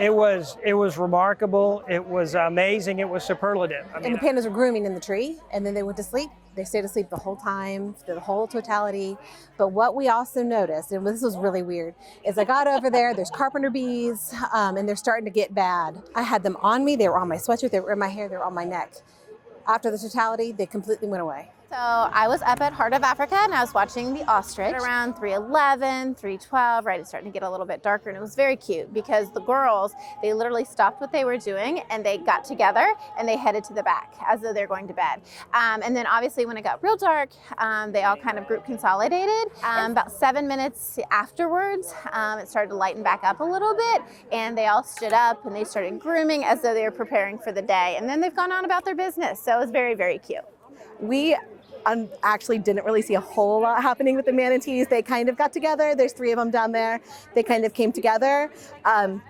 It was remarkable. It was amazing. It was superlative. And the pandas were grooming in the tree, and then they went to sleep. They stayed asleep the whole time, through the whole totality. But what we also noticed, and this was really weird, is I got over there, there's carpenter bees, and they're starting to get bad. I had them on me, they were on my sweatshirt, they were in my hair, they were on my neck. After the totality, they completely went away. So I was up at Heart of Africa and I was watching the ostrich around 3:11, 3:12, right? It's starting to get a little bit darker, and it was very cute because the girls, they literally stopped what they were doing and they got together and they headed to the back as though they're going to bed. And then obviously when it got real dark, they all kind of group consolidated. About 7 minutes afterwards, it started to lighten back up a little bit, and they all stood up and they started grooming as though they were preparing for the day. And then they've gone on about their business. So it was very, very cute. We actually didn't really see a whole lot happening with the manatees. They kind of got together. There's 3 of them down there. They kind of came together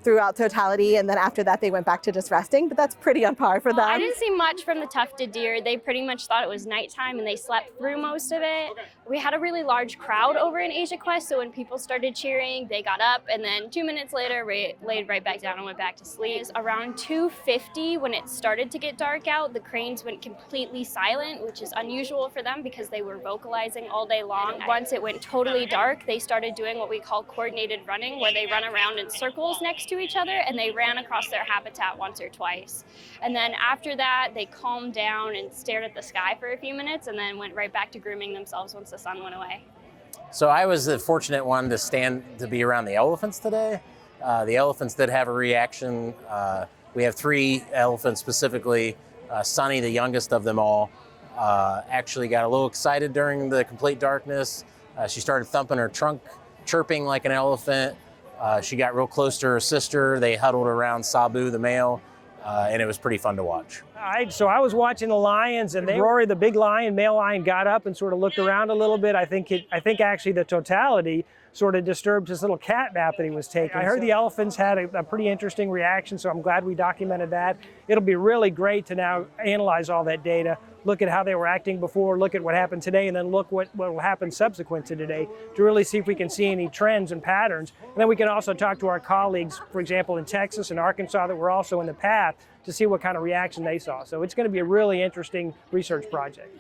throughout totality, and then after that they went back to just resting, but that's pretty on par for them. I didn't see much from the tufted deer. They pretty much thought it was nighttime and they slept through most of it. We had a really large crowd over in Asia Quest, so when people started cheering, they got up, and then 2 minutes later laid right back down and went back to sleep. Around 2:50, when it started to get dark out, the cranes went completely silent, which is unusual for them because they were vocalizing all day long. Once it went totally dark, they started doing what we call coordinated running, where they run around in circles next to each other, and they ran across their habitat once or twice. And then after that, they calmed down and stared at the sky for a few minutes, and then went right back to grooming themselves once the sun went away. So I was the fortunate one to be around the elephants today. The elephants did have a reaction. We have 3 elephants specifically. Sunny, the youngest of them all, actually got a little excited during the complete darkness. She started thumping her trunk, chirping like an elephant. She got real close to her sister. They huddled around Sabu, the male, and it was pretty fun to watch. So I was watching the lions, and Rory, the big lion, male lion, got up and sort of looked around a little bit. I think actually the totality sort of disturbed his little cat nap that he was taking. I heard the elephants had a pretty interesting reaction, so I'm glad we documented that. It'll be really great to now analyze all that data, look at how they were acting before, look at what happened today, and then look what will happen subsequent to today to really see if we can see any trends and patterns. And then we can also talk to our colleagues, for example, in Texas and Arkansas that were also in the path to see what kind of reaction they saw. So it's going to be a really interesting research project.